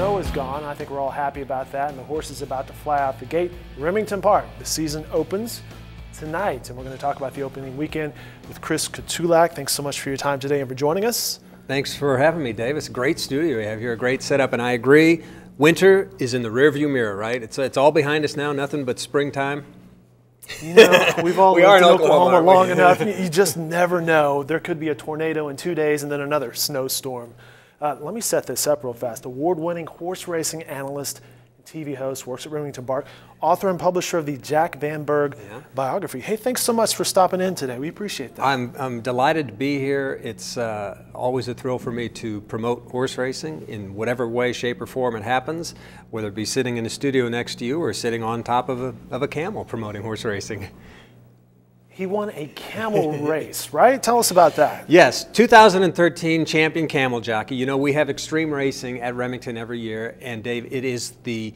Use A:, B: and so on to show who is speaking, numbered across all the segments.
A: snow is gone. I think we're all happy about that, and the horse is about to fly out the gate. Remington Park, the season opens tonight, and we're going to talk about the opening weekend with Chris Kotulak. Thanks so much for your time today and for joining us.
B: Thanks for having me, Dave. It's a great studio we have here, a great setup, and I agree. Winter is in the rearview mirror, right? It's all behind us now, nothing but springtime.
A: You know, we've all lived in Oklahoma long
B: we?
A: enough. You just never know. There could be a tornado in 2 days and then another snowstorm. Let me set this up real fast. Award-winning horse racing analyst and TV host, works at Remington Park, author and publisher of the Jack Van Berg biography. Hey, thanks so much for stopping in today. We appreciate that.
B: I'm delighted to be here. It's always a thrill for me to promote horse racing in whatever way, shape, or form it happens, whether it be sitting in the studio next to you or sitting on top of a camel promoting horse racing.
A: He won a camel race, right? Tell us about that.
B: Yes, 2013 champion camel jockey. You know, we have extreme racing at Remington every year, and Dave, it is the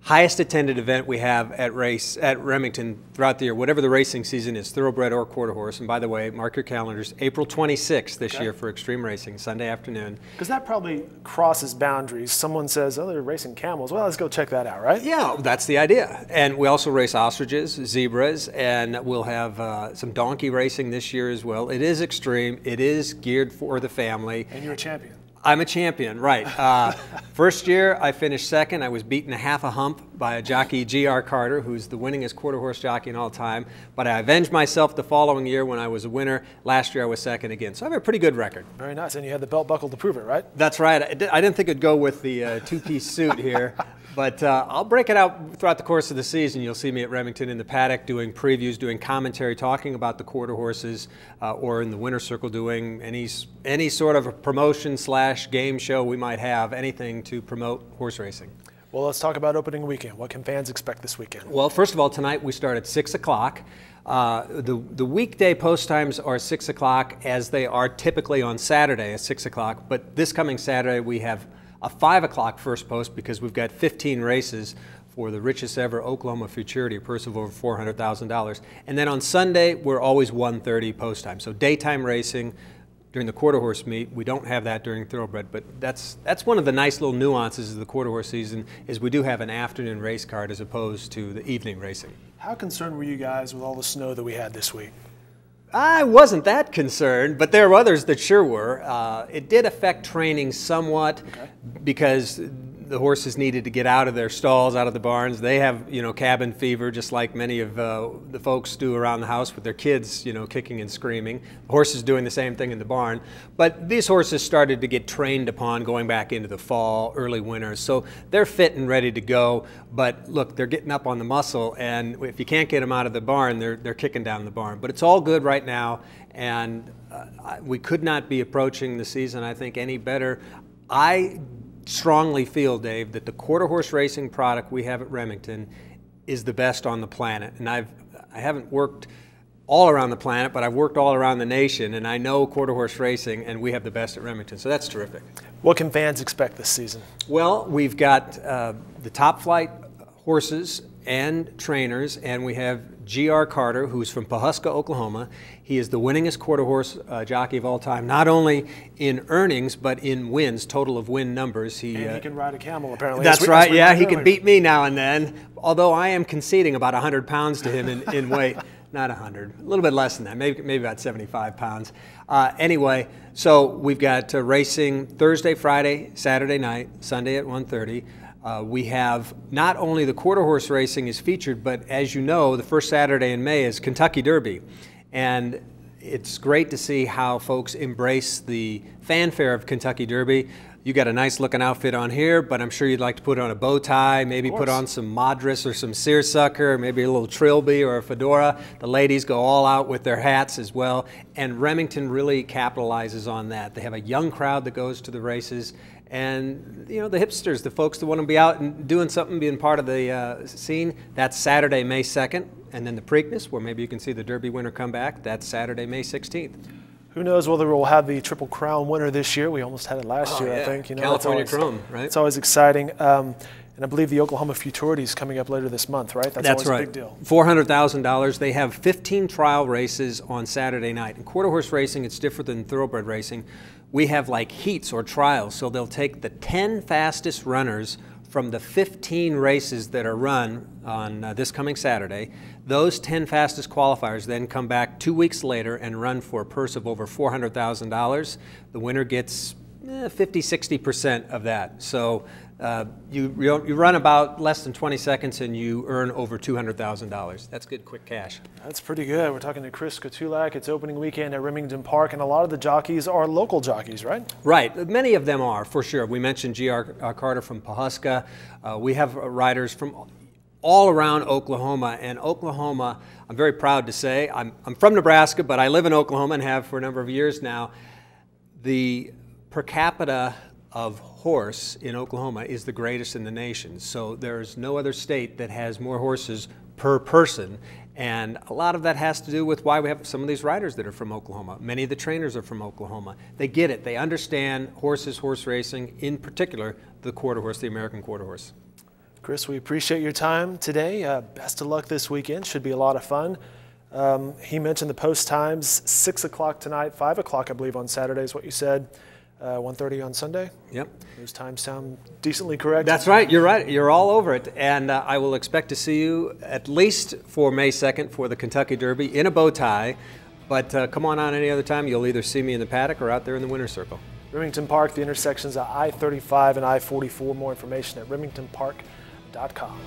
B: highest attended event we have at Remington throughout the year, whatever the racing season is, thoroughbred or quarter horse. And by the way, mark your calendars, April 26th this year for extreme racing, Sunday afternoon.
A: Because that probably crosses boundaries. Someone says, oh, they're racing camels. Well, let's go check that out, right?
B: Yeah, that's the idea. And we also race ostriches, zebras, and we'll have some donkey racing this year as well. It is extreme. It is geared for the family.
A: And you're a champion.
B: I'm a champion, right. First year, I finished second. I was beaten a half a hump by a jockey, G.R. Carter, who's the winningest quarter horse jockey in all time. But I avenged myself the following year when I was a winner. Last year, I was second again. So I have a pretty good record.
A: Very nice. And you had the belt buckle to prove it, right?
B: That's right. I didn't think it'd go with the two-piece suit here. But I'll break it out throughout the course of the season. You'll see me at Remington in the paddock doing previews, doing commentary, talking about the quarter horses, or in the winter circle doing any sort of a promotion / game show we might have, anything to promote horse racing.
A: Well, let's talk about opening weekend. What can fans expect this weekend?
B: Well, first of all, tonight we start at 6 o'clock. The weekday post times are 6 o'clock, as they are typically on Saturday at 6 o'clock. But this coming Saturday we have a 5 o'clock first post because we've got 15 races for the richest ever Oklahoma futurity, a purse of over $400,000. And then on Sunday, we're always 1:30 post time. So daytime racing during the quarter horse meet. We don't have that during thoroughbred, but that's one of the nice little nuances of the quarter horse season is we do have an afternoon race card as opposed to the evening racing.
A: How concerned were you guys with all the snow that we had this week?
B: I wasn't that concerned, but there were others that sure were. It did affect training somewhat because the horses needed to get out of their stalls, out of the barns. They have, cabin fever, just like many of the folks do around the house with their kids, kicking and screaming. The horses doing the same thing in the barn. But these horses started to get trained upon going back into the fall, early winter. So they're fit and ready to go. But look, they're getting up on the muscle, and if you can't get them out of the barn, they're kicking down the barn. But it's all good right now, and we could not be approaching the season, I think, any better. I strongly feel, Dave, that the quarter horse racing product we have at Remington is the best on the planet. And I haven't worked all around the planet, but I've worked all around the nation, and I know quarter horse racing, and we have the best at Remington. So that's terrific.
A: What can fans expect this season?
B: Well, we've got the top flight horses and trainers, and we have G.R. Carter, who's from Pawhuska, Oklahoma. He is the winningest quarter horse jockey of all time, not only in earnings, but in wins, total of win numbers.
A: And he can ride a camel, apparently.
B: That's right, yeah, he can beat me now and then, although I am conceding about 100 pounds to him in weight. Not 100, a little bit less than that, maybe about 75 pounds. Anyway, so we've got racing Thursday, Friday, Saturday night, Sunday at 1:30. We have not only the quarter horse racing is featured, but as you know, the first Saturday in May is Kentucky Derby. And it's great to see how folks embrace the fanfare of Kentucky Derby. You got a nice looking outfit on here, but I'm sure you'd like to put on a bow tie, maybe put on some madras or some seersucker, maybe a little trilby or a fedora. The ladies go all out with their hats as well. And Remington really capitalizes on that. They have a young crowd that goes to the races. And, the hipsters, the folks that want to be out and doing something, being part of the scene, that's Saturday, May 2nd. And then the Preakness, where maybe you can see the Derby winner come back, that's Saturday, May 16th.
A: Who knows whether we'll have the Triple Crown winner this year. We almost had it last year, I think.
B: California Chrome, right?
A: It's always exciting. And I believe the Oklahoma Futurity is coming up later this month, right? That's always
B: right.
A: A big deal.
B: $400,000. They have 15 trial races on Saturday night. In quarter horse racing, it's different than thoroughbred racing. we have like heats or trials. So they'll take the 10 fastest runners from the 15 races that are run on this coming Saturday. Those 10 fastest qualifiers then come back 2 weeks later and run for a purse of over $400,000. The winner gets 50–60% of that. So you run about less than 20 seconds and you earn over $200,000. That's good, quick cash.
A: That's pretty good. We're talking to Chris Kotulak. It's opening weekend at Remington Park, and a lot of the jockeys are local jockeys, right?
B: Right. Many of them are, for sure. We mentioned G.R. Carter from Pawhuska. We have riders from all around Oklahoma. And Oklahoma, I'm very proud to say, I'm from Nebraska, but I live in Oklahoma and have for a number of years now. The per capita of horse in Oklahoma is the greatest in the nation. So there's no other state that has more horses per person. And a lot of that has to do with why we have some of these riders that are from Oklahoma. Many of the trainers are from Oklahoma. They get it. They understand horses, horse racing, in particular the quarter horse, the American quarter horse.
A: Chris, we appreciate your time today. Best of luck this weekend. Should be a lot of fun. He mentioned the post times, 6 o'clock tonight, 5 o'clock I believe on Saturday is what you said. 1:30 on Sunday.
B: Yep.
A: Those times sound decently correct.
B: That's right. You're right. You're all over it. And I will expect to see you at least for May 2nd for the Kentucky Derby in a bow tie. But come on any other time. You'll either see me in the paddock or out there in the winner's circle.
A: Remington Park, the intersections of I-35 and I-44. More information at remingtonpark.com.